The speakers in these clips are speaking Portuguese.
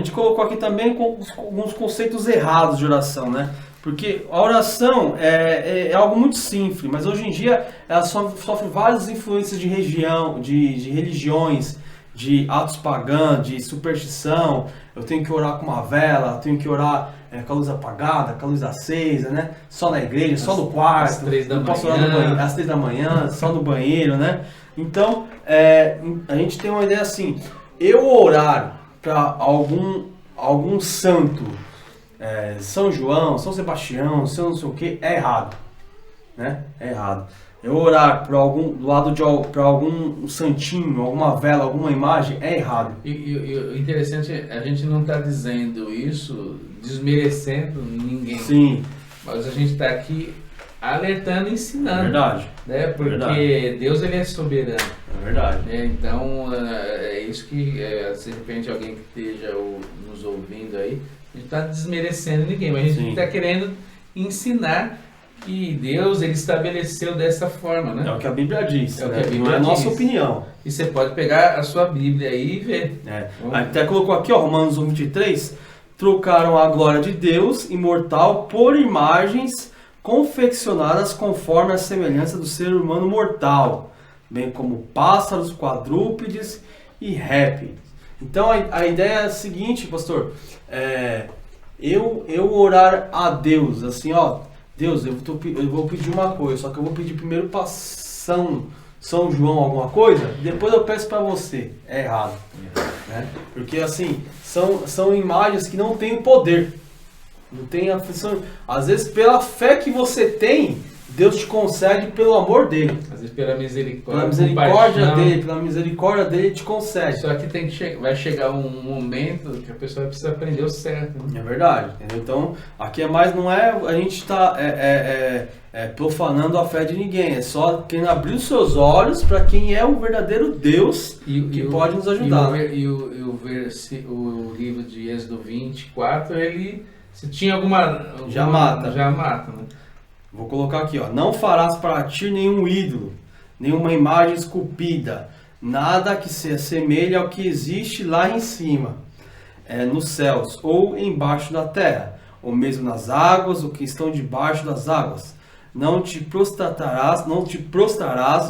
gente colocou aqui também alguns conceitos errados de oração, né? Porque a oração é algo muito simples, mas hoje em dia ela sofre várias influências de região, de religiões, de atos pagãos, de superstição. Eu tenho que orar com uma vela, eu tenho que orar com a luz apagada, com a luz acesa, né? Só na igreja, só no quarto. Às 3 da não posso manhã. orar no banheiro, às 3 da manhã, só no banheiro, né? Então, a gente tem uma ideia assim, eu orar para algum santo, São João, São Sebastião, São não sei o que, é errado, né? É errado. Eu orar para algum santinho, alguma vela, alguma imagem, é errado. E o interessante é a gente não está dizendo isso desmerecendo ninguém. Sim. Mas a gente está aqui alertando e ensinando. É verdade. Né? Porque verdade. Deus ele é soberano. É verdade. Né? Então é isso que, se de repente alguém que esteja nos ouvindo aí, a gente está desmerecendo ninguém, mas a gente está querendo ensinar que Deus ele estabeleceu dessa forma, né? É o que a Bíblia diz, é o que né? a Bíblia Não é a nossa diz. opinião. E você pode pegar a sua Bíblia aí e ver. Até colocou aqui, ó, Romanos 1:23, trocaram a glória de Deus imortal por imagens confeccionadas conforme a semelhança do ser humano mortal, bem como pássaros, quadrúpedes e répteis. Então a ideia é a seguinte, pastor, eu orar a Deus, assim, ó, Deus, eu vou pedir uma coisa, só que eu vou pedir primeiro para São João alguma coisa, depois eu peço para você. É errado. Né? Porque assim, são imagens que não têm poder. Não tem aflição. Às vezes, pela fé que você tem, Deus te concede pelo amor dele. Às vezes pela misericórdia, pela misericórdia dele te concede. Só que vai chegar um momento que a pessoa precisa aprender o certo. Né? É verdade. Entendeu? Então, aqui não é a gente está profanando a fé de ninguém. É só quem abrir os seus olhos para quem é o verdadeiro Deus que pode nos ajudar. O livro de Êxodo 24, ele, se tinha alguma já mata. Né? Vou colocar aqui, ó. Não farás para ti nenhum ídolo, nenhuma imagem esculpida, nada que se assemelhe ao que existe lá em cima, nos céus, ou embaixo da terra, ou mesmo nas águas, ou que estão debaixo das águas. Não te prostrarás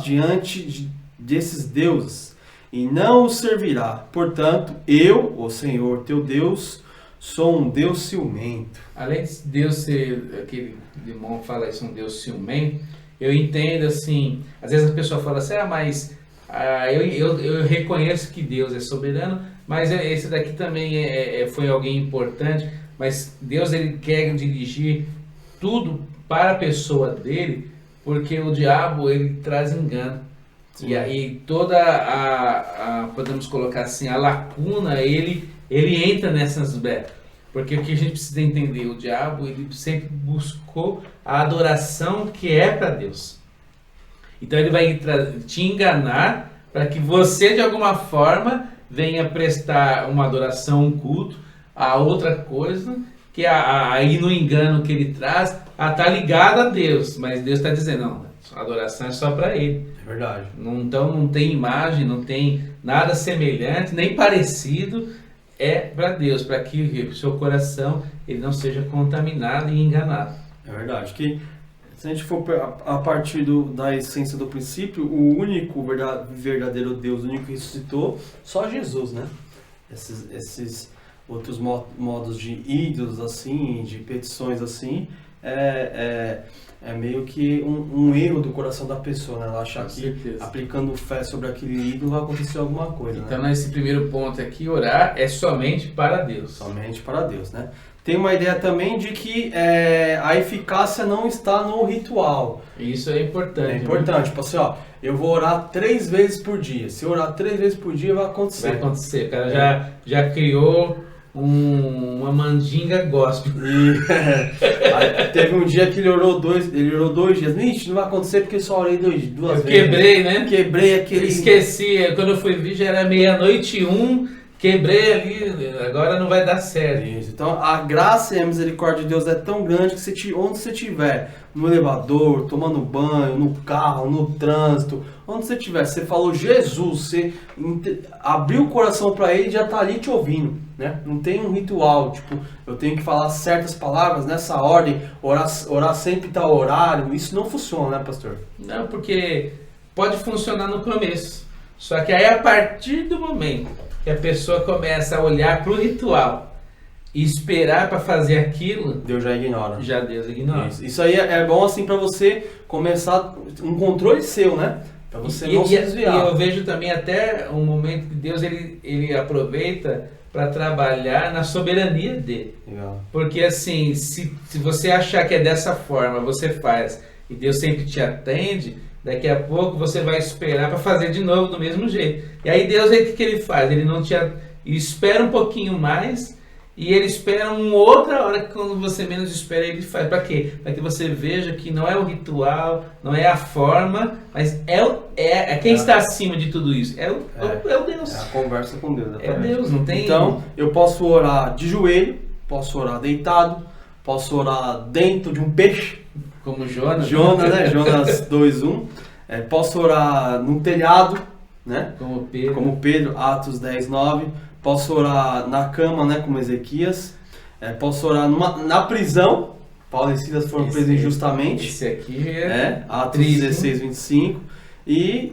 diante desses deuses, e não os servirá. Portanto, eu, o Senhor teu Deus, sou um Deus ciumento. Além de Deus ser, aquele irmão fala isso, um Deus ciumento, eu entendo assim, às vezes a pessoa fala assim, mas eu reconheço que Deus é soberano, mas esse daqui também foi alguém importante, mas Deus ele quer dirigir tudo para a pessoa dele, porque o diabo ele traz engano. Sim. E aí toda podemos colocar assim, a lacuna, ele entra nessas brechas. Porque o que a gente precisa entender, o diabo ele sempre buscou a adoração que é para Deus. Então ele vai te enganar para que você de alguma forma venha prestar uma adoração, um culto a outra coisa, que aí no engano que ele traz, está ligado a Deus, mas Deus está dizendo, não, a adoração é só para ele. É verdade. Então não tem imagem, não tem nada semelhante, nem parecido, para Deus, para que o seu coração ele não seja contaminado e enganado. É verdade, que se a gente for a partir da essência do princípio, o único verdadeiro Deus, o único que ressuscitou, só Jesus, né? Esses outros modos de ídolos assim, de petições assim, é meio que um erro do coração da pessoa, né? Ela achar que aplicando fé sobre aquele ídolo vai acontecer alguma coisa. Então, né? Nesse primeiro ponto aqui, orar é somente para Deus. Somente para Deus, né? Tem uma ideia também de que a eficácia não está no ritual. Isso é importante. É importante, né? Tipo assim, ó, eu vou orar 3 vezes por dia. Se eu orar 3 vezes por dia, vai acontecer. Vai acontecer. O cara já criou uma mandinga gospel. Teve um dia que ele orou 2 dias. Ixi, não vai acontecer porque eu só orei 2 vezes. Eu quebrei, né? Quebrei aquele... Esqueci, quando eu fui ver já era 00:01, quebrei ali, agora não vai dar certo. Isso. Então a graça e a misericórdia de Deus é tão grande que onde você estiver, no elevador, tomando banho, no carro, no trânsito, Quando você tiver, você falou Jesus, você abriu o coração para ele e já tá ali te ouvindo, né? Não tem um ritual, tipo, eu tenho que falar certas palavras nessa ordem, orar sempre tal horário. Isso não funciona, né, pastor? Não, porque pode funcionar no começo. Só que aí a partir do momento que a pessoa começa a olhar para o ritual e esperar para fazer aquilo, Deus já ignora. Já Deus ignora. Isso aí é bom assim para você começar um controle seu, né? Para você não se desviar. E eu vejo também até um momento que Deus ele aproveita para trabalhar na soberania dele. Legal. Porque assim, se você achar que é dessa forma, você faz e Deus sempre te atende, daqui a pouco você vai esperar para fazer de novo do mesmo jeito. E aí Deus, o que ele faz? Ele não te espera um pouquinho mais e ele espera uma outra hora que quando você menos espera ele faz. Para quê? Para que você veja que não é o ritual, não é a forma, mas é quem está acima de tudo isso. É o Deus. É a conversa com Deus. Exatamente. É Deus, não tem... Então, eu posso orar de joelho, posso orar deitado, posso orar dentro de um peixe. Como Jonas, né? Jonas 2:1. Posso orar no telhado, né? Como Pedro, Atos 10:9. Posso orar na cama, né? Como Ezequias. Posso orar na prisão. Paulo e Silas foram presos injustamente. Esse aqui Atos 16:25. E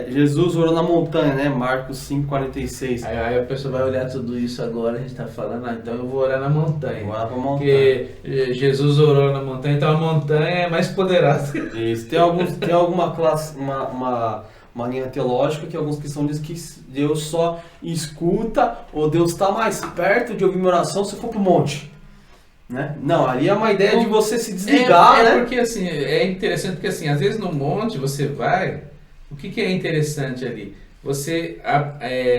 Jesus orou na montanha, né? Marcos 5:46. Aí a pessoa vai olhar tudo isso agora, a gente está falando, então eu vou orar na montanha. Vou orar pra montanha. Porque Jesus orou na montanha, então a montanha é mais poderosa. Isso. Tem alguma classe, uma linha teológica que alguns cristãos dizem que Deus só escuta, ou Deus está mais perto de ouvir uma oração se for pro monte. Né? Não, ali é uma ideia de você se desligar, né? Porque assim, é interessante porque assim, às vezes no monte você vai, o que é interessante ali? Você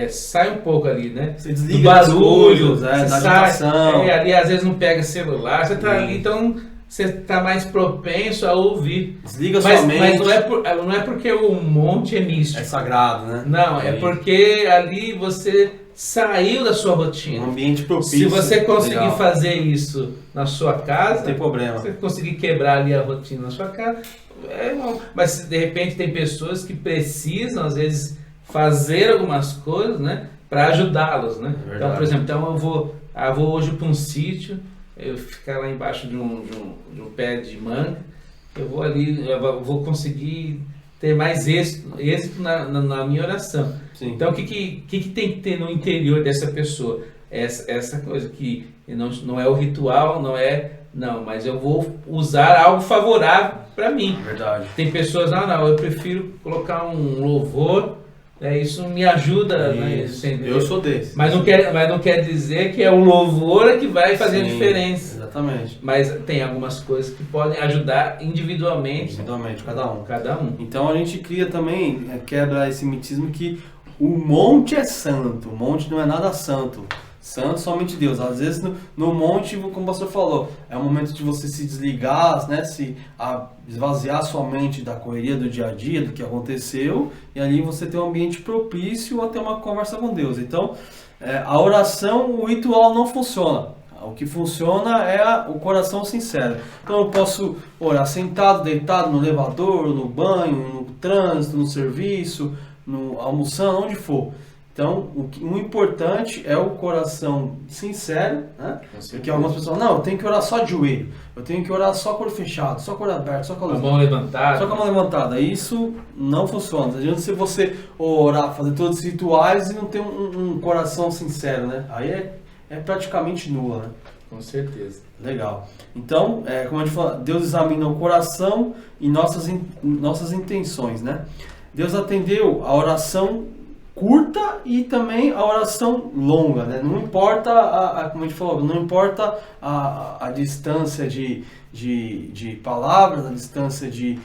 sai um pouco ali, né? Você desliga do barulho, da agitação. Ali às vezes não pega celular, você tá ali, então você tá mais propenso a ouvir. Desliga sua mente. Mas não é porque o monte é místico. É sagrado, né? Não, é porque ali você saiu da sua rotina. Um ambiente propício. Se você conseguir fazer isso na sua casa, não tem problema. Se você conseguir quebrar ali a rotina na sua casa, é bom. Mas de repente tem pessoas que precisam, às vezes, fazer algumas coisas, né? Para ajudá-los, né? Então, por exemplo, eu vou hoje para um sítio, eu ficar lá embaixo de um pé de manga, eu vou ali, eu vou conseguir ter mais êxito na minha oração. Sim. Então, o que tem que ter no interior dessa pessoa? Essa coisa que não é o ritual, mas eu vou usar algo favorável para mim. Verdade. Tem pessoas, não, eu prefiro colocar um louvor, isso me ajuda. Né, eu sou desse. Mas não quer dizer que é o louvor que vai fazer a diferença. Exatamente. Mas tem algumas coisas que podem ajudar individualmente. Cada um. Então a gente cria também, quebra esse mitismo que o monte é santo, o monte não é nada santo. Santo somente Deus. Às vezes no monte, como o pastor falou, é um momento de você se desligar, né? Esvaziar sua mente da correria do dia a dia, do que aconteceu, e ali você tem um ambiente propício a ter uma conversa com Deus. Então, a oração, o ritual não funciona. O que funciona é o coração sincero. Então eu posso orar sentado, deitado, no elevador, no banho, no trânsito, no serviço, almoçando, onde for. Então, o importante é o coração sincero, né? Porque algumas pessoas falam, não, eu tenho que orar só de joelho, eu tenho que orar só com o olho fechado, só com o olho aberto, só com a mão levantada. Só com a mão levantada. Isso não funciona. Não adianta se você orar, fazer todos os rituais e não ter um coração sincero, né? Aí é praticamente nula, né? Com certeza. Legal. Então, como a gente fala, Deus examina o coração e nossas intenções, né? Deus atendeu a oração curta e também a oração longa, né? Não importa, como a gente falou, não importa a distância de palavras, a distância de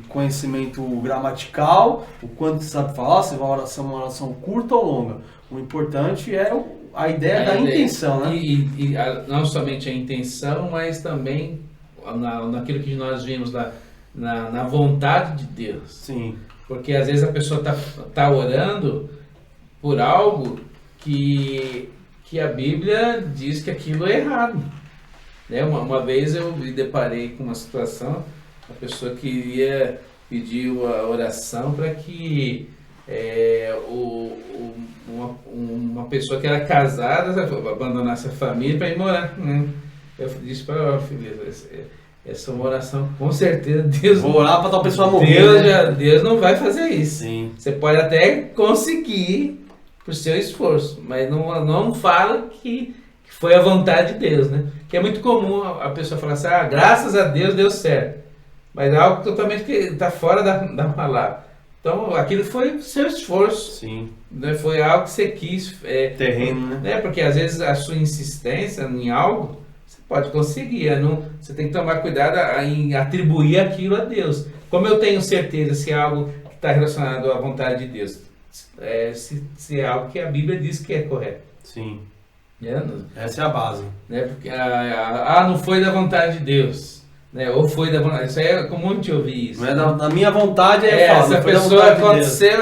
conhecimento gramatical, o quanto você sabe falar, se é uma oração curta ou longa. O importante é a ideia da intenção, né? E não somente a intenção, mas também naquilo que nós vimos na vontade de Deus. Sim. Porque às vezes a pessoa tá orando por algo que a Bíblia diz que aquilo é errado. Né? Uma vez eu me deparei com uma situação, a pessoa queria pediu a oração para que uma pessoa que era casada abandonasse a família para ir morar, né? Eu disse para ela, filha, essa é uma oração, com certeza Deus... Vou orar para tal pessoa morrer, né? Deus não vai fazer isso. Sim. Você pode até conseguir por seu esforço, mas não fala que foi a vontade de Deus, né? Que é muito comum a pessoa falar assim, graças a Deus deu certo. Mas é algo totalmente que está fora da palavra. Então, aquilo foi seu esforço. Sim. Né? Foi algo que você quis. Terreno, né? Porque às vezes a sua insistência em algo, você pode conseguir. Você tem que tomar cuidado em atribuir aquilo a Deus. Como eu tenho certeza se é algo que está relacionado à vontade de Deus? Se é algo que a Bíblia diz que é correto. Sim. Essa é a base. Né? Porque, não foi da vontade de Deus. Né? Ou foi da vontade. Isso aí é comum de ouvir isso. Não é da minha vontade, essa pessoa aconteceu,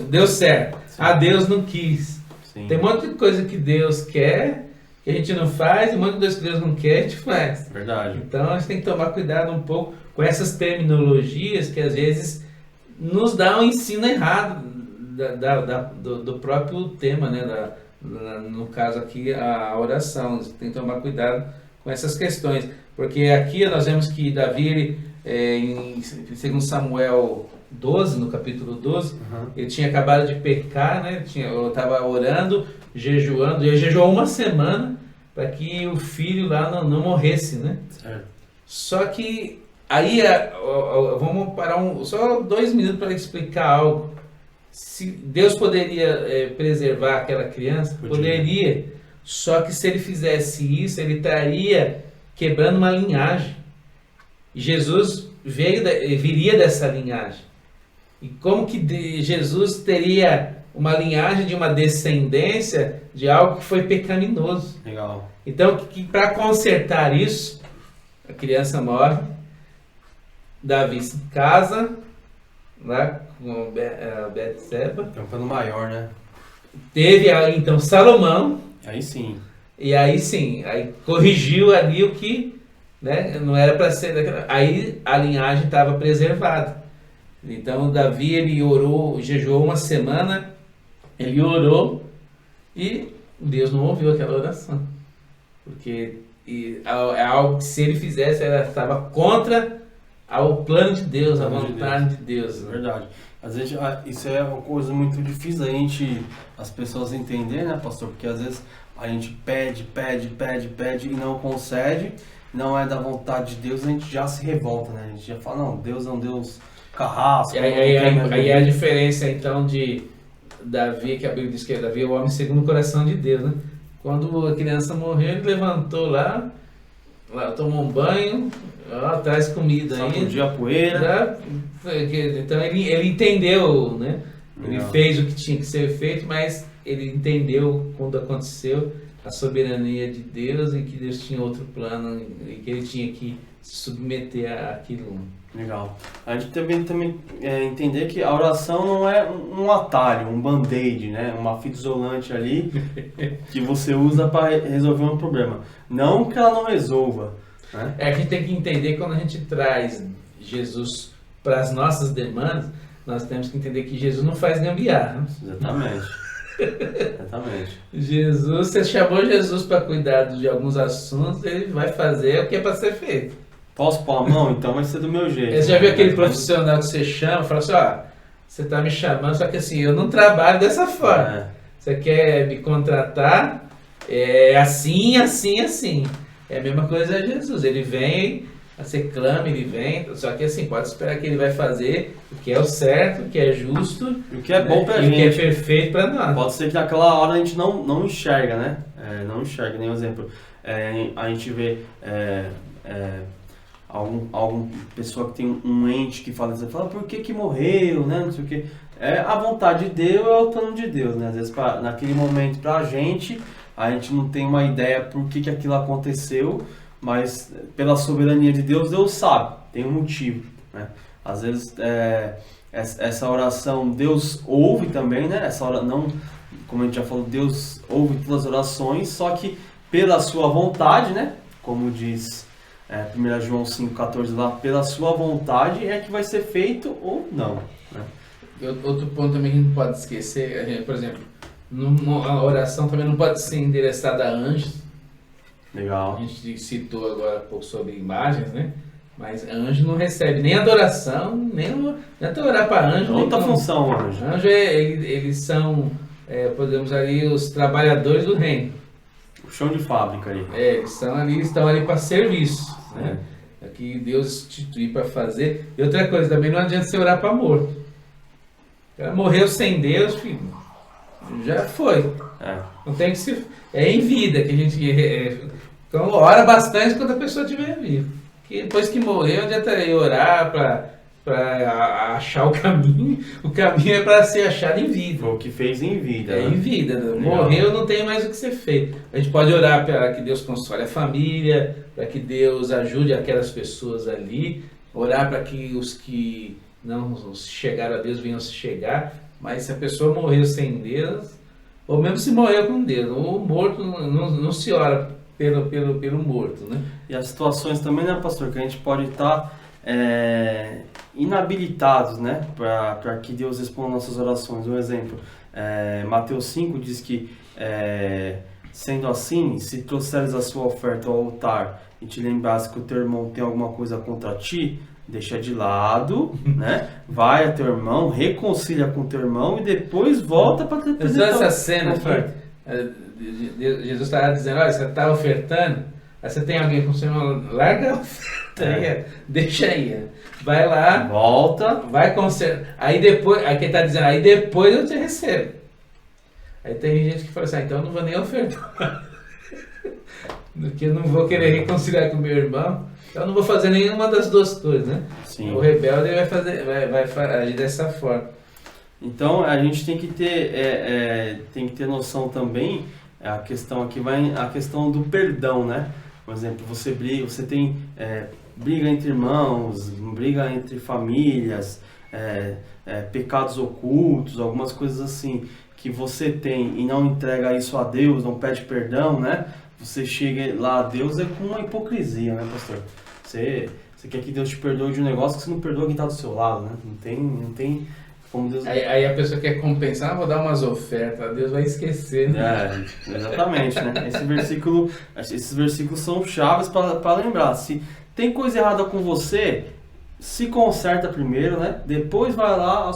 deu certo. Sim. Deus não quis. Sim. Tem um monte de coisa que Deus quer, que a gente não faz, e um monte de coisa que Deus não quer, a gente faz. Verdade. Então a gente tem que tomar cuidado um pouco com essas terminologias que às vezes nos dá um ensino errado do próprio tema, né? No caso aqui, a oração. Você tem que tomar cuidado com essas questões. Porque aqui nós vemos que Davi, em 2 Samuel 12, no capítulo 12, ele tinha acabado de pecar, né? Estava orando, jejuando, ele jejuou uma semana para que o filho lá não morresse, né? Certo. Só que aí, vamos parar só 2 minutos para explicar algo. Se Deus poderia preservar aquela criança, poderia. Só que se ele fizesse isso, ele estaria quebrando uma linhagem. E Jesus viria dessa linhagem. E como que Jesus teria uma linhagem de uma descendência de algo que foi pecaminoso? Legal. Então, para consertar isso, a criança morre, Davi se casa lá com Betseba. É um plano maior, né? Teve então Salomão. Aí sim. E aí sim, aí corrigiu ali o que, né, não era para ser daquela. Aí a linhagem estava preservada. Então Davi, ele orou, jejuou uma semana, ele orou e Deus não ouviu aquela oração. Porque é algo que se ele fizesse, ela estava contra ao plano de Deus, a vontade de Deus. É verdade. Às vezes isso é uma coisa muito difícil as pessoas entenderem, né, pastor? Porque às vezes a gente pede e não concede, não é da vontade de Deus, a gente já se revolta, né? A gente já fala, não, Deus é um Deus carrasco. Aí a diferença então de Davi, que a Bíblia diz que Davi é o homem segundo o coração de Deus, né? Quando a criança morreu, ele levantou lá tomou um banho, traz comida aí. Sacudiu a poeira. Então ele entendeu, né? Ele fez o que tinha que ser feito, mas ele entendeu quando aconteceu a soberania de Deus e que Deus tinha outro plano e que ele tinha que se submeter àquilo. Legal. A gente também entender que a oração não é um atalho, um band-aid, né? Uma fita isolante ali que você usa para resolver um problema. Não que ela não resolva. Né? A gente tem que entender que quando a gente traz Jesus para as nossas demandas, nós temos que entender que Jesus não faz gambiarra. Exatamente. Exatamente. Jesus, você chamou Jesus para cuidar de alguns assuntos, ele vai fazer o que é para ser feito. Posso pôr a mão? Então vai ser do meu jeito. Você já viu aquele profissional que você chama, fala assim, você está me chamando, só que assim, eu não trabalho dessa forma. Você quer me contratar, é assim, assim, assim. É a mesma coisa de Jesus, ele vem, você clama, ele vem, só que assim, pode esperar que ele vai fazer o que é o certo, o que é justo, o que é bom pra gente. O que é perfeito para nós. Pode ser que naquela hora a gente não enxerga, né? Não enxerga, nem um exemplo. A gente vê alguma pessoa que tem um ente que fala por que morreu, né? Não sei o que. A vontade de Deus é o plano de Deus, né? Às vezes naquele momento a gente não tem uma ideia por que aquilo aconteceu, mas pela soberania de Deus, Deus sabe, tem um motivo, né? Às vezes essa oração Deus ouve também, né? Essa oração, não, como a gente já falou, Deus ouve todas as orações, só que pela sua vontade, né? Como diz 1 João 5,14 lá, pela sua vontade é que vai ser feito ou não. Né? Outro ponto também que a gente não pode esquecer, por exemplo, a oração também não pode ser endereçada a anjos. Legal. A gente citou agora um pouco sobre imagens, né? Mas anjo não recebe nem adoração, nem até orar para anjo. É outra função, anjo. Anjo, eles são, podemos ali, os trabalhadores do reino. O chão de fábrica ali. Eles estão ali para serviço, né? É que Deus instituiu para fazer. E outra coisa, também não adianta você orar para morto. O cara morreu sem Deus, filho, já foi. Não tem que se... É em vida que a gente... Então ora bastante quando a pessoa estiver viva. Que depois que morreu, não adianta orar para achar o caminho. O caminho é para ser achado em vida. Foi o que fez em vida. É, em vida. Morreu, não tem mais o que ser feito. A gente pode orar para que Deus console a família, para que Deus ajude aquelas pessoas ali, orar para que os que não chegaram a Deus venham se chegar. Mas se a pessoa morreu sem Deus, ou mesmo se morreu com Deus, o morto não se ora pelo morto, né? E as situações também, né, pastor, que a gente pode estar inabilitados, né, para que Deus responda nossas orações. Um exemplo, Mateus 5 diz que, sendo assim, se trouxeres a sua oferta ao altar e te lembrares que o teu irmão tem alguma coisa contra ti, deixa de lado, né? Vai a teu irmão, reconcilia com teu irmão e depois volta para te apresentar. Essa cena Jesus estava dizendo, olha, você está ofertando, aí você tem alguém com seu irmão, larga a oferta aí, deixa aí, vai lá, volta, vai consertar, aí depois, aqui está dizendo, aí depois eu te recebo. Aí tem gente que fala assim, então eu não vou nem ofertar, porque eu não vou querer reconciliar com meu irmão, então eu não vou fazer nenhuma das duas coisas, né? Sim. O rebelde vai agir dessa forma. Então a gente tem que ter noção também, a questão aqui a questão do perdão, né? Por exemplo, você tem briga entre irmãos, briga entre famílias, pecados ocultos, algumas coisas assim que você tem e não entrega isso a Deus, não pede perdão, né? Você chega lá a Deus com uma hipocrisia, né, pastor? Você quer que Deus te perdoe de um negócio que você não perdoa quem está do seu lado, né? Não tem como Deus... Aí a pessoa quer compensar, vou dar umas ofertas, Deus vai esquecer, né? Exatamente, né? Esses versículos são chaves para lembrar. Se tem coisa errada com você, se conserta primeiro, né? Depois vai lá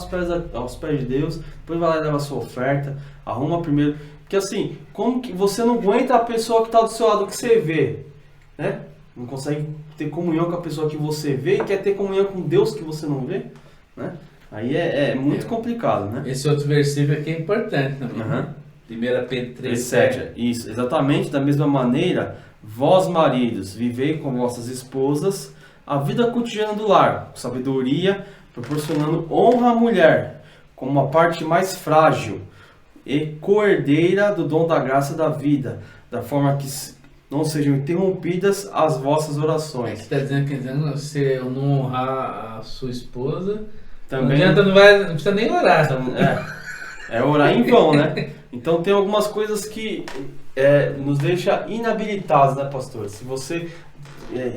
aos pés de Deus, depois vai lá e leva a sua oferta, arruma primeiro. Porque assim, como que você não aguenta a pessoa que está do seu lado que você vê, né? Não consegue ter comunhão com a pessoa que você vê e quer ter comunhão com Deus que você não vê, né? Aí é muito complicado, né? Esse outro versículo aqui é importante também. 1 Pedro 3,7. Isso, exatamente da mesma maneira, vós maridos, vivei com vossas esposas a vida cotidiana do lar, com sabedoria, proporcionando honra à mulher, como uma parte mais frágil e coerdeira do dom da graça da vida, da forma que não sejam interrompidas as vossas orações. Está dizendo que se eu não honrar a sua esposa, também, não adianta, não precisa nem orar. É orar em vão, né? Então tem algumas coisas que nos deixa inabilitados, né, pastor? Se você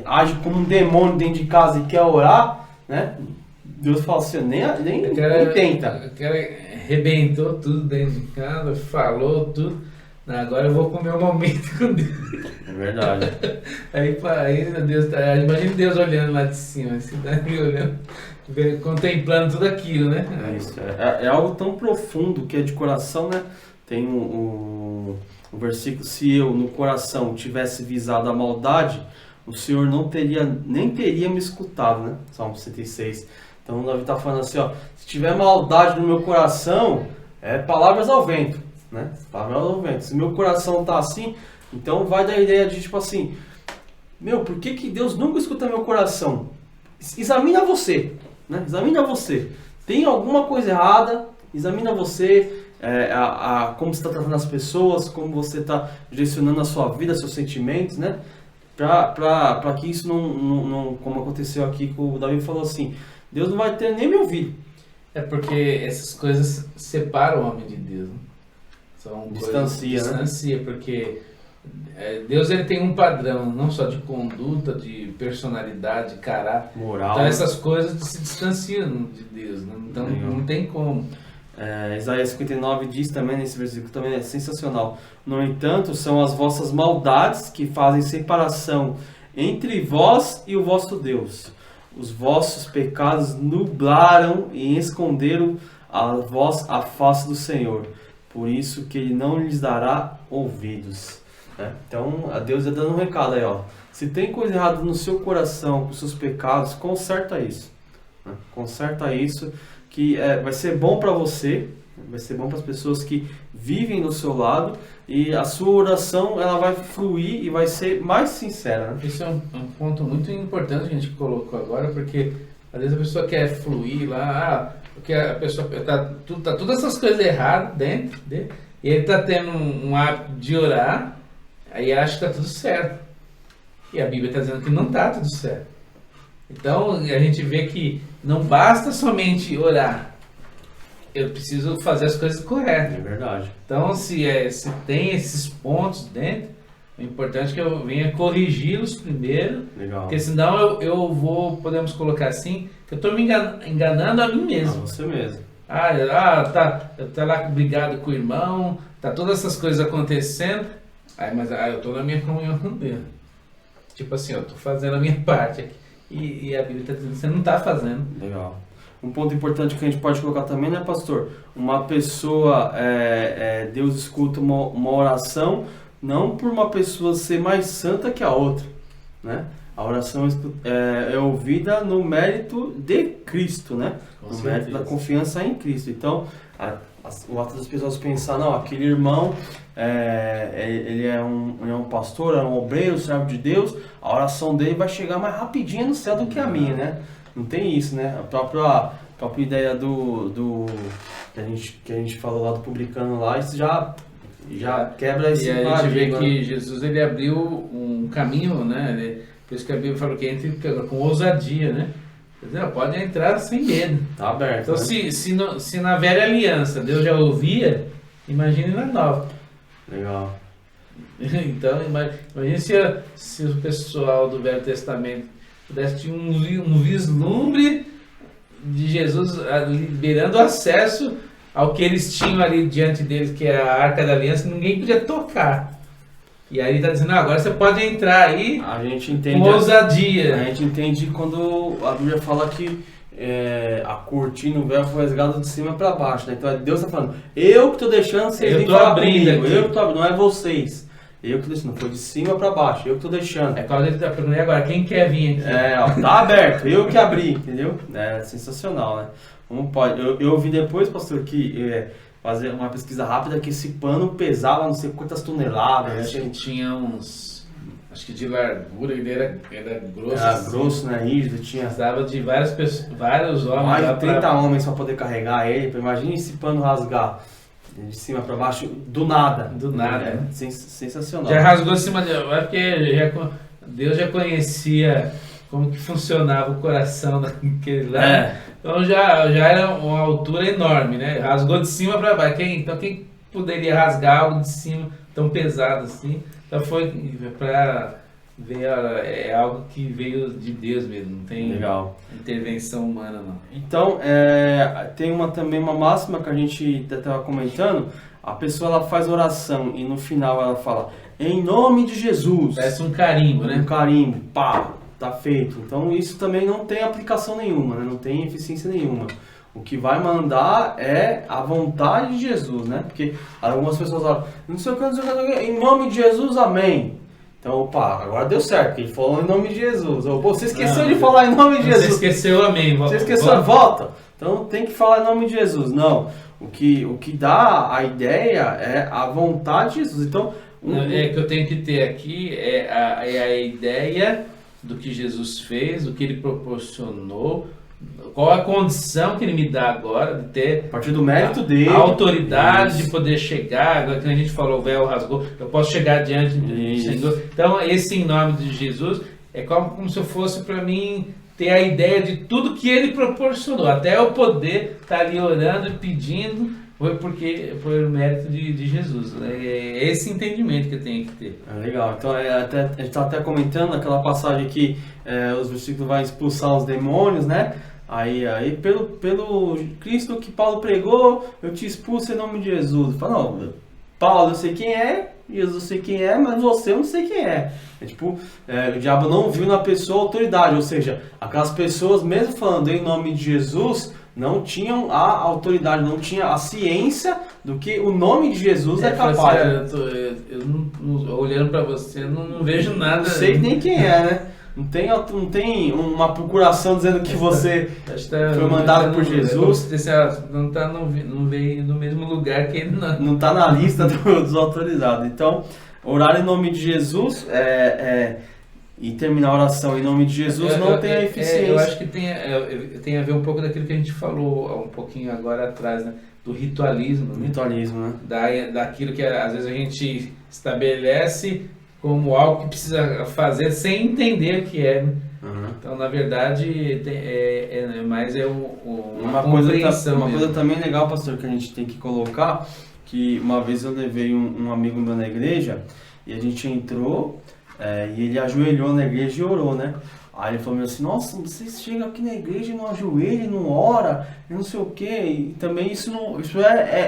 age como um demônio dentro de casa e quer orar, né? Deus fala assim, nem tenta. O cara arrebentou tudo dentro de casa, falou tudo. Agora eu vou comer um momento com Deus. É verdade. Aí Deus imagina Deus olhando lá de cima, assim, olhando, contemplando tudo aquilo, né? Isso, é algo tão profundo que é de coração, né? Tem um versículo, se eu no coração tivesse visado a maldade, o Senhor nem teria me escutado, né? Salmo 106. Então o Davi está falando assim, ó, se tiver maldade no meu coração, palavras ao vento, né? Palavras ao vento. Se meu coração está assim, então vai dar a ideia de tipo assim, por que Deus nunca escuta meu coração? Examina você, né? Examina você. Tem alguma coisa errada? Examina você, como você está tratando as pessoas, como você está direcionando a sua vida, seus sentimentos, né? Para que isso não, como aconteceu aqui com o Davi falou assim, Deus não vai ter nem me ouvido. É porque essas coisas separam o homem de Deus, né? São distancia, distancia, porque Deus ele tem um padrão, não só de conduta, de personalidade, de caráter. Moral. Então essas coisas se distanciam de Deus, né? Então não tem como. Isaías 59 diz também, nesse versículo também é sensacional. No entanto, são as vossas maldades que fazem separação entre vós e o vosso Deus. Os vossos pecados nublaram e esconderam a vós a face do Senhor. Por isso que ele não lhes dará ouvidos. Então, a Deus está dando um recado aí, ó. Se tem coisa errada no seu coração, com os seus pecados, conserta isso. Conserta isso, que vai ser bom para você, vai ser bom para as pessoas que vivem do seu lado, e a sua oração ela vai fluir e vai ser mais sincera. Né? Isso é um ponto muito importante que a gente colocou agora, porque às vezes a pessoa quer fluir lá, porque a pessoa tá todas essas coisas erradas dentro dele, e ele está tendo um hábito de orar, aí acha que está tudo certo. E a Bíblia está dizendo que não está tudo certo. Então a gente vê que não basta somente orar. Eu preciso fazer as coisas corretas. É verdade. Então se tem esses pontos dentro, o importante é que eu venha corrigi-los primeiro. Legal. Porque senão eu vou, podemos colocar assim, que eu estou me enganando a mim mesmo. Você mesmo. Tá lá brigado com o irmão, tá todas essas coisas acontecendo, mas eu estou na minha comunhão com Deus. Tipo assim, eu estou fazendo a minha parte aqui. E a Bíblia está dizendo que você não está fazendo. Legal. Um ponto importante que a gente pode colocar também, né, pastor? Uma pessoa, Deus escuta uma oração, não por uma pessoa ser mais santa que a outra, né? A oração é ouvida no mérito de Cristo, né? No mérito da confiança em Cristo. Então, o ato das pessoas pensar, não, aquele irmão, ele é um pastor, é um obreiro, servo de Deus, a oração dele vai chegar mais rapidinho no céu do que a minha, né? Não tem isso, né? A própria ideia do que a gente falou lá do publicano lá, isso já quebra esse paradigma. E a gente vê né? que Jesus ele abriu um caminho, né? Por isso que a Bíblia falou que entra com ousadia, né? Quer dizer, pode entrar sem medo. Tá aberto. Então, né? se na velha aliança Deus já ouvia, imagine na nova. Legal. Então, imagine se o pessoal do Velho Testamento pudesse ter um vislumbre de Jesus liberando acesso ao que eles tinham ali diante deles, que é a Arca da Aliança, que ninguém podia tocar. E aí está dizendo, agora você pode entrar aí com ousadia. A gente entende quando a Bíblia fala que a cortina, o véu foi rasgado de cima para baixo, né? Então Deus está falando, eu que estou deixando vocês virem falar comigo, eu que estou abrindo, não é vocês. Eu que estou deixando, foi de cima para baixo, eu que estou deixando. É quando ele está perguntando, agora quem quer vir aqui? Tá aberto, eu que abri, entendeu? É sensacional, né? Como pode? Eu ouvi depois, pastor, que fazer uma pesquisa rápida que esse pano pesava não sei quantas toneladas. Acho que tinha acho que de largura, ele era grosso. Era grosso, né? Rígido, tinha. Precisava de vários homens. Mais de 30 homens para poder carregar ele. Imagina esse pano rasgar de cima para baixo do nada. Do nada. É sensacional. Já rasgou de cima de porque Deus já conhecia como que funcionava o coração daquele lá. Então já era uma altura enorme, né? Rasgou de cima para baixo. Então quem poderia rasgar algo de cima tão pesado assim? Então foi para ver, é algo que veio de Deus mesmo, não tem intervenção humana não. Então tem também uma máxima que a gente estava comentando, a pessoa ela faz oração e no final ela fala, em nome de Jesus. Parece um carimbo, né? Um carimbo, pá, tá feito. Então isso também não tem aplicação nenhuma, né? Não tem eficiência nenhuma. O que vai mandar é a vontade de Jesus, né? Porque algumas pessoas falam, não sei o que, em nome de Jesus, amém. Então, opa, agora deu certo, porque ele falou em nome de Jesus. Você esqueceu de falar em nome de Jesus. Você esqueceu, amém. Você esqueceu, volta. Então tem que falar em nome de Jesus. Não, o que dá a ideia é a vontade de Jesus. Então, que eu tenho que ter aqui é a ideia do que Jesus fez, do que ele proporcionou, qual a condição que ele me dá agora de ter a partir do mérito dele, a autoridade de poder chegar, agora que a gente falou, o véu rasgou, eu posso chegar diante do Senhor. Então esse em nome de Jesus é como se eu fosse para mim ter a ideia de tudo que ele proporcionou, até eu poder estar ali orando e pedindo foi porque foi o mérito de Jesus. É esse entendimento que eu tenho que ter. Legal, então até, a gente está até comentando aquela passagem que os versículos vai expulsar os demônios, né? Aí pelo Cristo que Paulo pregou, eu te expulso em nome de Jesus. Fala, não, Paulo eu sei quem é, Jesus eu sei quem é, mas você eu não sei quem é. O diabo não viu na pessoa autoridade, ou seja, aquelas pessoas, mesmo falando em nome de Jesus, não tinham a autoridade, não tinha a ciência do que o nome de Jesus é capaz. Olhando para você, eu não vejo nada. Não sei nem quem é, né? Não tem uma procuração dizendo que você foi mandado por Jesus. Não veio no mesmo lugar que ele não está na lista dos autorizados. Então, orar em nome de Jesus e terminar a oração em nome de Jesus não tem a eficiência. Eu acho que tem a ver um pouco daquilo que a gente falou um pouquinho agora atrás, né? Do ritualismo. Ritualismo, né? Daquilo que às vezes a gente estabelece como algo que precisa fazer sem entender o que é. Né? Uhum. Então, na verdade, mais uma compreensão. Uma coisa também legal, pastor, que a gente tem que colocar, que uma vez eu levei um amigo meu na igreja, e a gente entrou, e ele ajoelhou na igreja e orou, né? Aí ele falou assim, nossa, vocês chegam aqui na igreja e não ajoelham, não ora, e não sei o quê. E também isso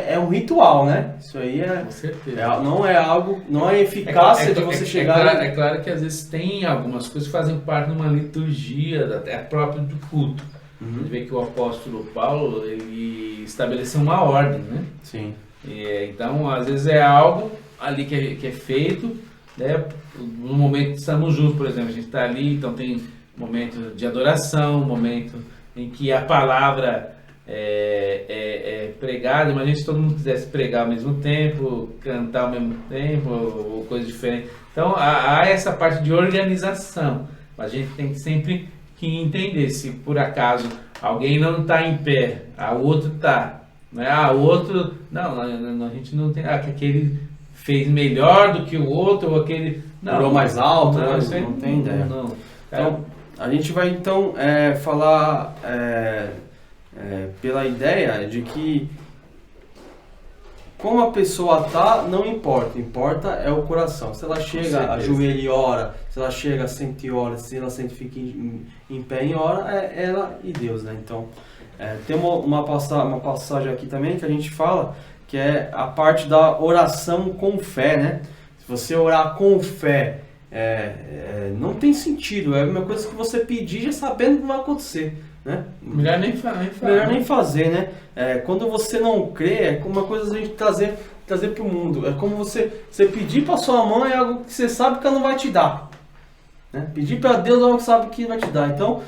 é um ritual, né? Isso aí com certeza. Não é algo, não é eficácia de você chegar... É claro que às vezes tem algumas coisas que fazem parte de uma liturgia, até própria do culto. Uhum. A gente vê que o apóstolo Paulo, ele estabeleceu uma ordem, né? Sim. Então, às vezes é algo ali que é feito, né? No momento que estamos juntos, por exemplo, a gente está ali, então tem momento de adoração, momento em que a palavra é pregada. Imagina se todo mundo quisesse pregar ao mesmo tempo, cantar ao mesmo tempo, ou coisa diferente. Então há essa parte de organização, mas a gente tem que sempre que entender se por acaso alguém não está em pé, o outro está, né? O outro, não, a gente não tem, que aquele fez melhor do que o outro, ou aquele pulou mais alto, não tem ideia. Então, a gente vai então falar pela ideia de que como a pessoa tá, não importa. Importa é o coração. Se ela chega, ajoelha e ora, se ela chega, sente e ora, se ela sente fica em pé e ora, é ela e Deus, né? Então, tem uma passagem aqui também que a gente fala que é a parte da oração com fé, né? Se você orar com fé, não tem sentido. É a mesma coisa que você pedir já sabendo que vai acontecer, né? Melhor nem falar. Melhor nem fazer, né? Quando você não crê, é uma coisa a gente trazer para o mundo. É como você pedir para sua mãe algo que você sabe que ela não vai te dar, né? Pedir para Deus algo que sabe que vai te dar. Então,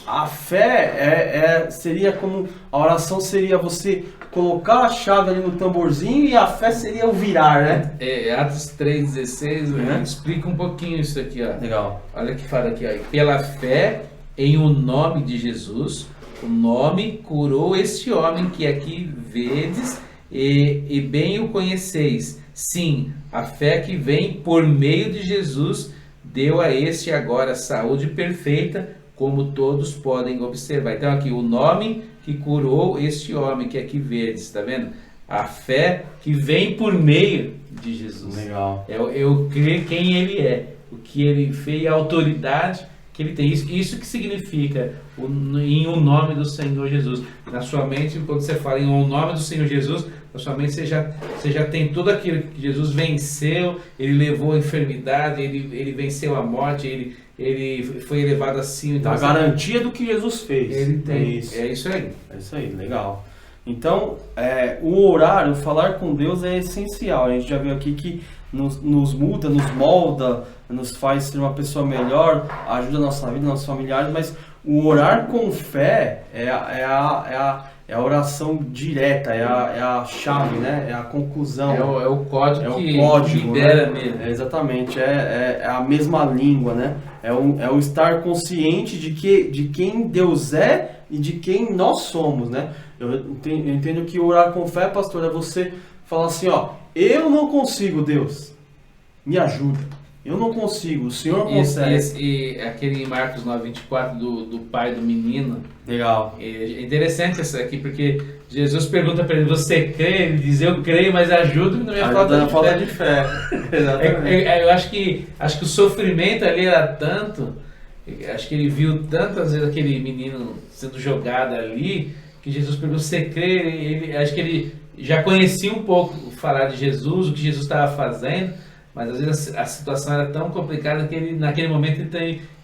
a fé seria como... A oração seria você colocar a chave ali no tamborzinho e a fé seria o virar, né? Atos 3,16 explica um pouquinho isso aqui, ó. Legal. Olha que fala aqui, ó. Pela fé em o nome de Jesus, o nome curou este homem que aqui vedes e bem o conheceis. Sim, a fé que vem por meio de Jesus deu a este agora saúde perfeita, como todos podem observar. Então aqui, o nome que curou este homem que aqui vedes, tá vendo? A fé que vem por meio de Jesus. Legal. Eu creio quem ele é, o que ele fez, a autoridade que ele tem. Isso que significa em o nome do Senhor Jesus. Na sua mente, quando você fala em o nome do Senhor Jesus, na sua mente você já tem tudo aquilo que Jesus venceu, ele levou a enfermidade, ele venceu a morte, ele foi elevado acima. Então, a garantia do que Jesus fez. Ele tem. É isso aí, legal. Então, o orar, o falar com Deus é essencial. A gente já viu aqui que nos muda, nos molda, nos faz ser uma pessoa melhor, ajuda a nossa vida, nossos familiares, mas o orar com fé é a oração direta, é a chave, né? É a conclusão. É o código que lidera, né? Mesmo. Exatamente, é a mesma língua, né? É o estar consciente de quem Deus é e de quem nós somos, né? Eu entendo que orar com fé, pastor, é você falar assim, ó, eu não consigo, Deus, me ajuda. Eu não consigo, o Senhor consegue. E aquele em Marcos 9:24 do pai do menino. Legal. É interessante isso aqui, porque Jesus pergunta para ele, você crê? Ele diz, eu creio, mas ajuda-me na minha falta de fé. Exatamente. Eu acho que o sofrimento ali era tanto, acho que ele viu tantas vezes aquele menino sendo jogado ali, que Jesus perguntou, você crê? Acho que ele já conhecia um pouco falar de Jesus, o que Jesus estava fazendo, mas às vezes a situação era tão complicada que ele, naquele momento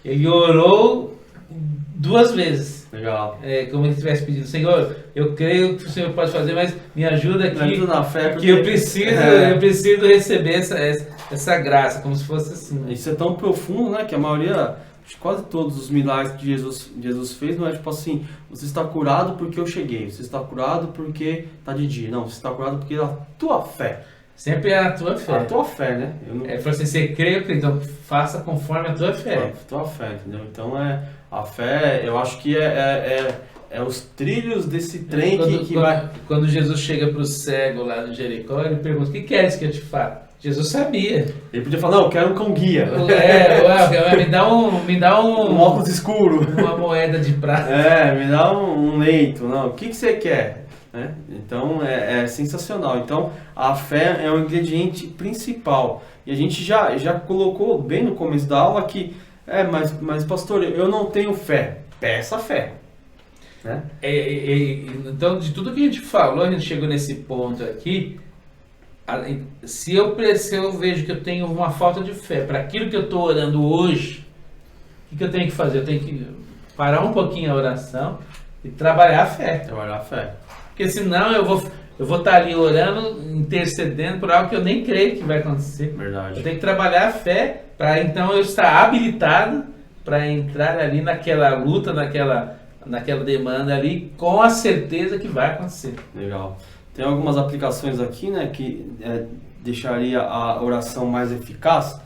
ele orou 2 vezes. Legal. Como ele tivesse pedido, Senhor, eu creio que o Senhor pode fazer, mas me ajuda aqui, me ajuda na fé, porque eu preciso receber essa graça, como se fosse assim. Isso é tão profundo, né, que a maioria, quase todos os milagres que Jesus fez, não é tipo assim, você está curado porque eu cheguei, você está curado porque está de dia. Não, você está curado porque é a tua fé. Sempre é a tua fé. A tua fé, né? Ele falou assim, você crê, então faça conforme a tua fé. A tua fé, entendeu? Então a fé, eu acho que é os trilhos desse trem que vai... Quando Jesus chega para o cego lá no Jericó, ele pergunta, o que queres que eu te faça? Jesus sabia. Ele podia falar, não, eu quero um cão guia. Me dá um óculos escuro. Uma moeda de prata. Me dá um leito. Não, o que você quer? Né? Então é sensacional. Então a fé é o ingrediente principal. E a gente já colocou bem no começo da aula que, mas pastor, eu não tenho fé. Peça fé. Né? Então, de tudo que a gente falou, a gente chegou nesse ponto aqui. Se eu vejo que eu tenho uma falta de fé para aquilo que eu estou orando hoje, o que eu tenho que fazer? Eu tenho que parar um pouquinho a oração e trabalhar a fé. Trabalhar a fé. Porque senão eu vou estar ali orando, intercedendo por algo que eu nem creio que vai acontecer. Verdade. Eu tenho que trabalhar a fé para então eu estar habilitado para entrar ali naquela luta, naquela demanda ali, com a certeza que vai acontecer. Legal. Tem algumas aplicações aqui, né, que deixaria a oração mais eficaz.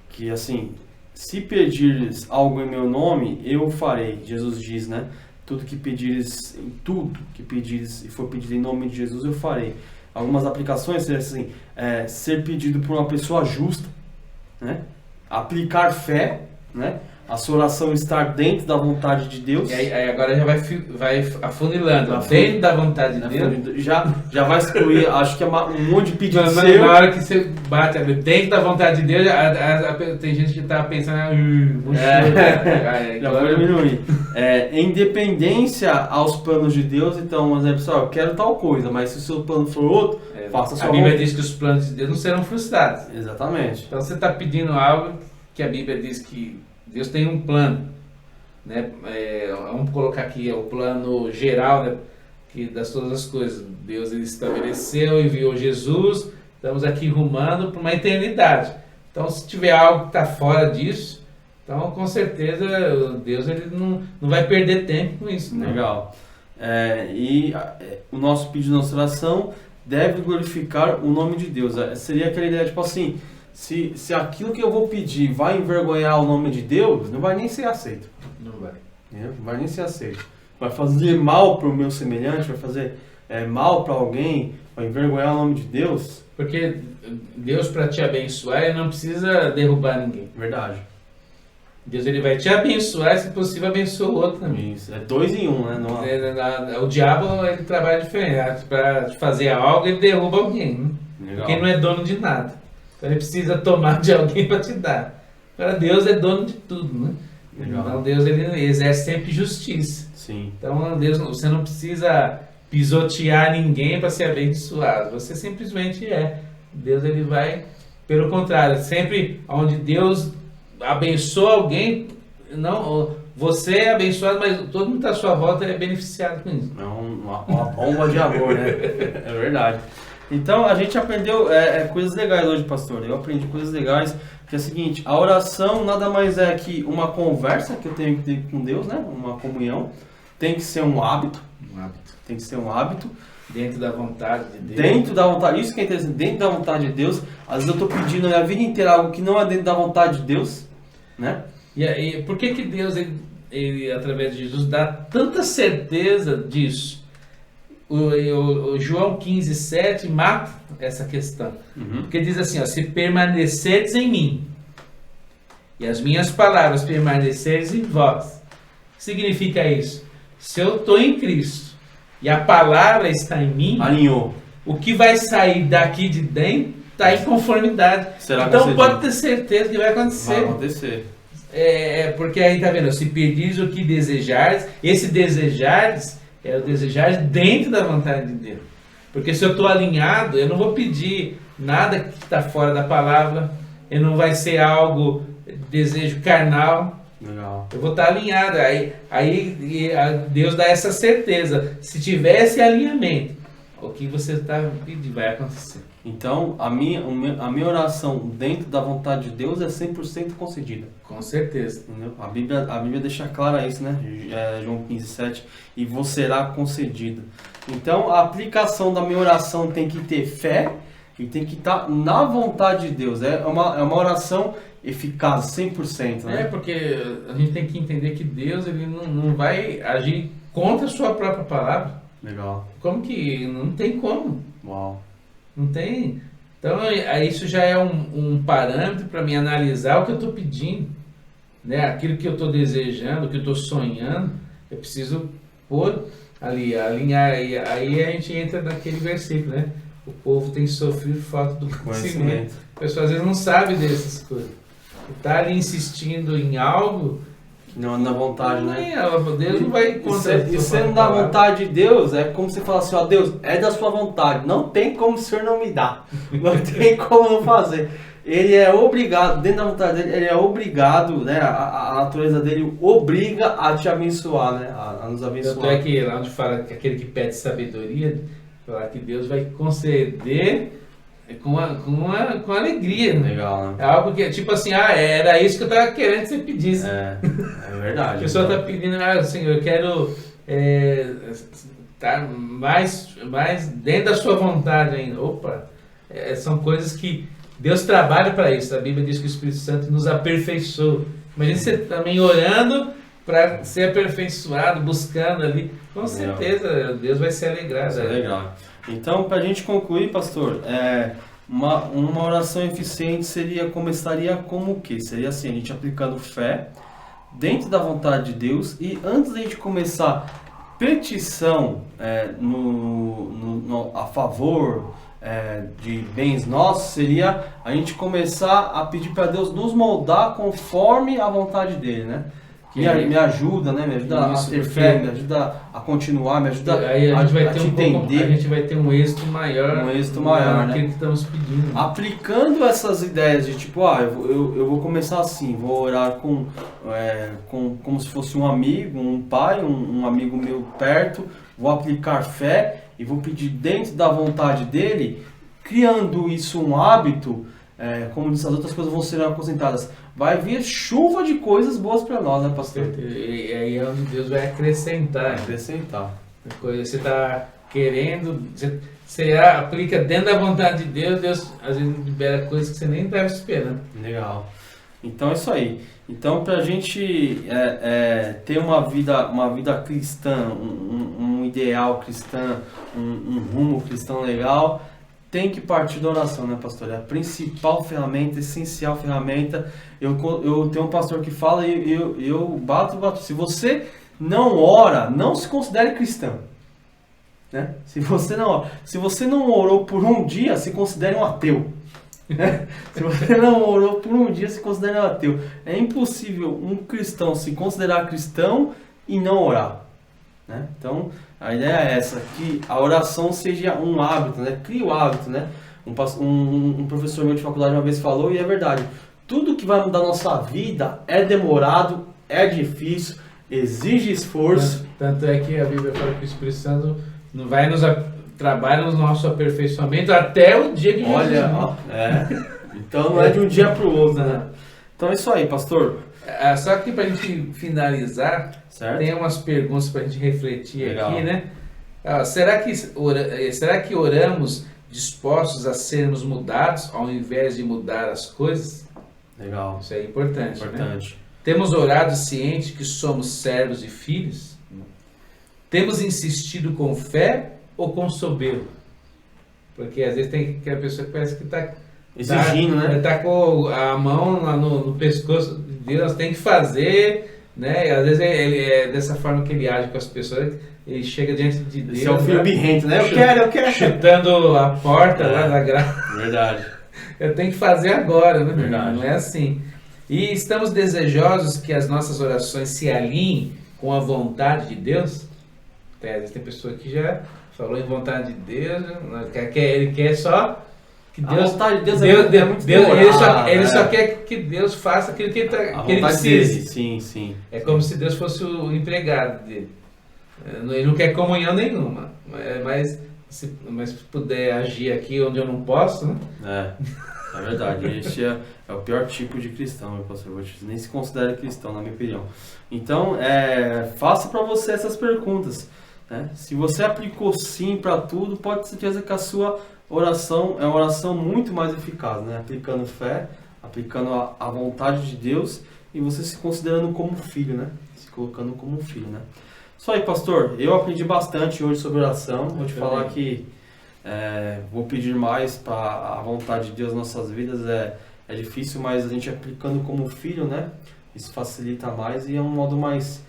Que assim, se pedires algo em meu nome, eu farei. Jesus diz, né? Tudo que pedires e for pedido em nome de Jesus, eu farei. Algumas aplicações seria assim, ser pedido por uma pessoa justa, né? Aplicar fé, né? A sua oração estar dentro da vontade de Deus. E aí agora já vai afunilando. Dentro da vontade de Deus. Já vai excluir, acho que é um monte de pedido seu. Na hora que você bate dentro da vontade de Deus, tem gente que está pensando... já vai diminuir. Em dependência aos planos de Deus, então, por exemplo, eu quero tal coisa, mas se o seu plano for outro, faça a sua vontade. A Bíblia diz que os planos de Deus não serão frustrados. Exatamente. Então você está pedindo algo que a Bíblia diz que Deus tem um plano, né? Vamos colocar aqui o plano geral, né? Das todas as coisas. Deus ele estabeleceu, enviou Jesus, estamos aqui rumando para uma eternidade. Então, se tiver algo que está fora disso, então com certeza Deus ele não vai perder tempo com isso. Né? Legal. O nosso pedido, nossa oração deve glorificar o nome de Deus. Seria aquela ideia, tipo assim, se aquilo que eu vou pedir vai envergonhar o nome de Deus, não vai nem ser aceito. Não vai. Não vai nem ser aceito. Vai fazer mal para o meu semelhante, vai fazer mal para alguém, vai envergonhar o nome de Deus. Porque Deus, para te abençoar, ele não precisa derrubar ninguém. Verdade. Deus ele vai te abençoar, se possível abençoa o outro também. Isso, 2 em 1, né? O diabo ele trabalha diferente. Para te fazer algo, ele derruba alguém. Né? Porque ele não é dono de nada. Então ele precisa tomar de alguém para te dar. Agora Deus é dono de tudo, né? Legal. Então Deus ele exerce sempre justiça. Sim. Então Deus, você não precisa pisotear ninguém para ser abençoado. Você simplesmente é. Deus ele vai, pelo contrário, sempre onde Deus abençoa alguém, não, você é abençoado, mas todo mundo à sua volta é beneficiado com isso. É uma bomba de amor, né? É verdade. Então a gente aprendeu coisas legais hoje, pastor. Eu aprendi coisas legais, que é o seguinte, a oração nada mais é que uma conversa que eu tenho que ter com Deus, né? Uma comunhão. Tem que ser um hábito. Tem que ser um hábito. Dentro da vontade de Deus. Dentro da vontade, isso que é interessante, dentro da vontade de Deus. Às vezes eu estou pedindo a minha vida inteira algo que não é dentro da vontade de Deus, né? E por que Deus, ele, através de Jesus, dá tanta certeza disso? o João 15,7 mata essa questão. Uhum. Porque diz assim, ó, se permanecerdes em mim e as minhas palavras permanecerdes em vós. O que significa isso? Se eu estou em Cristo e a palavra está em mim, Alinhou. o que vai sair daqui de dentro está em conformidade. Será Então concedido? pode ter certeza que vai acontecer. Vai acontecer. Porque aí tá vendo, se pedires o que desejares, esse desejares é o desejar dentro da vontade de Deus. Porque se eu estou alinhado, eu não vou pedir nada que está fora da palavra, não vai ser algo, desejo carnal, Legal. eu vou estar alinhado. Deus dá essa certeza. Se tiver esse alinhamento, o que você está pedindo vai acontecer. Então, a minha oração dentro da vontade de Deus é 100% concedida. Com certeza. Entendeu? A Bíblia deixa clara isso, né? João 15,7. E vos será concedida. Então, a aplicação da minha oração tem que ter fé e tem que estar na vontade de Deus. É uma oração eficaz, 100%. Né? Porque a gente tem que entender que Deus ele não vai agir contra a sua própria palavra. Legal. Como que? Não tem como. Uau. Não tem. Então, isso já é um parâmetro para mim analisar o que eu estou pedindo. Né? Aquilo que eu estou desejando, o que eu estou sonhando, eu preciso pôr ali, alinhar. Aí a gente entra naquele versículo, né? O povo tem sofrido falta do conhecimento. A pessoa às vezes não sabe dessas coisas. Está ali insistindo em algo. Não na vontade, né? Deus não vai contra. E sendo da vontade de Deus, é como você fala assim, ó, Deus, é da sua vontade. Não tem como o Senhor não me dar. Não tem como não fazer. Ele é obrigado, dentro da vontade dele, ele é obrigado, né? A natureza dele obriga a te abençoar, né? A nos abençoar. Tanto é que lá onde fala que aquele que pede sabedoria, fala que Deus vai conceder com alegria. Né? Legal, né? É algo que, tipo assim, era isso que eu estava querendo que você pedisse. É verdade. A pessoa está pedindo, Senhor, eu quero estar mais dentro da sua vontade ainda. Opa, são coisas que Deus trabalha para isso. A Bíblia diz que o Espírito Santo nos aperfeiçoa. Imagina você também orando para ser aperfeiçoado, buscando ali. Com certeza, Deus vai se alegrar. Isso é legal. Então, para a gente concluir, pastor, uma oração eficiente começaria como o quê? Seria assim, a gente aplicando fé dentro da vontade de Deus e antes da gente começar petição a favor de bens nossos, seria a gente começar a pedir para Deus nos moldar conforme a vontade dele, né? Me ajuda, né? Me ajuda a ter fé, me ajuda a continuar, me ajuda a te entender. A gente vai ter um êxito maior. Né? Que estamos pedindo. Aplicando essas ideias de tipo, eu vou começar assim, vou orar como se fosse um amigo, um pai, um amigo meu perto, vou aplicar fé e vou pedir dentro da vontade dele, criando isso um hábito, como disse, as outras coisas vão ser acrescentadas. Vai vir chuva de coisas boas para nós, né, pastor? E aí é onde Deus vai acrescentar. Você está querendo, você aplica dentro da vontade de Deus, Deus às vezes libera coisas que você nem estava esperando. Legal. Então é isso aí. Então, para a gente ter uma vida cristã, um ideal cristão, um rumo cristão legal, tem que partir da oração, né, pastor? É a principal ferramenta, essencial ferramenta. Eu tenho um pastor que fala e eu bato. Se você não ora, não se considere cristão. Né? Se você não orou por um dia, se considere um ateu. Né? Se você não orou por um dia, se considere um ateu. É impossível um cristão se considerar cristão e não orar. Né? Então, a ideia é essa, que a oração seja um hábito, né? Crie o hábito, né? Um professor meu de faculdade uma vez falou, e é verdade, tudo que vai mudar a nossa vida é demorado, é difícil, exige esforço. Tanto é que a Bíblia fala que o Espírito Santo não vai trabalha no nosso aperfeiçoamento até o dia que Jesus. Então não é de um dia para o outro, né? Então é isso aí, pastor. Só que para a gente finalizar, certo? Tem umas perguntas para a gente refletir. Legal. Aqui, né? Será que oramos dispostos a sermos mudados ao invés de mudar as coisas? Legal. Isso é importante. Né? Temos orado ciente que somos servos e filhos? Temos insistido com fé ou com soberbo? Porque às vezes tem aquela pessoa que parece que está Exigindo, né? Está com a mão lá no pescoço de Deus, tem que fazer, né? E às vezes ele é dessa forma que ele age com as pessoas, ele chega diante de Deus. Esse é o filho birrento, né? Eu quero. Chutando a porta lá da graça. Verdade. Eu tenho que fazer agora, né? Verdade. Não é assim. E estamos desejosos que as nossas orações se alinhem com a vontade de Deus? Tem pessoa que já falou em vontade de Deus, ele quer só que Deus... A vontade de Deus é muito demorada, ele só quer que Deus faça aquilo que ele precisa. Dele. Sim. É como se Deus fosse o empregado dele. Ele não quer comunhão nenhuma, mas se puder agir aqui onde eu não posso, né? É verdade. Este é o pior tipo de cristão, meu pastor. Nem se considera cristão, na minha opinião. Então, faça para você essas perguntas. Né? Se você aplicou sim para tudo, pode ter certeza que a sua oração é uma oração muito mais eficaz, né? Aplicando fé, aplicando a vontade de Deus e você se considerando como filho, né? Se colocando como um filho, né? Isso aí, pastor. Eu aprendi bastante hoje sobre oração. Vou te falar que vou pedir mais para a vontade de Deus nas nossas vidas. É difícil, mas a gente aplicando como filho, né? Isso facilita mais e é um modo mais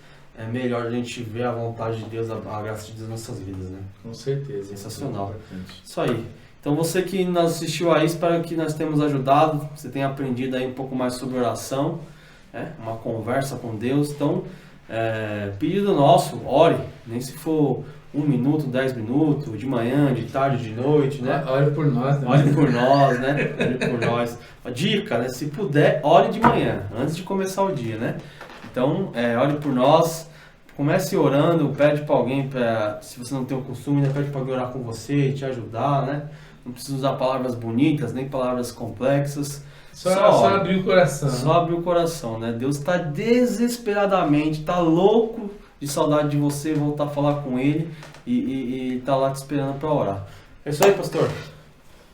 melhor a gente ver a vontade de Deus, a graça de Deus nas nossas vidas, né? Com certeza. Sensacional. Isso aí. Então você que nos assistiu aí, espero que nós tenhamos ajudado, você tenha aprendido aí um pouco mais sobre oração, uma conversa com Deus. Então, pedido nosso, ore, nem se for 1 minuto, 10 minutos, de manhã, de tarde, de noite, né? Ore por nós, né? Ore por nós, né? Ore por nós. Uma dica, né? Se puder, ore de manhã, antes de começar o dia, né? Então, ore por nós. Comece orando, pede para alguém, se você não tem o costume, né? Pede para alguém orar com você e te ajudar, né? Não precisa usar palavras bonitas, nem palavras complexas. Só abrir o coração. Só abrir o coração, né? Deus está desesperadamente, está louco de saudade de você, voltar a falar com Ele e está lá te esperando para orar. É isso aí, pastor.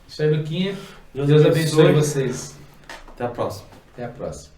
Isso aí, Luquinha. Deus abençoe vocês. Até a próxima. Até a próxima.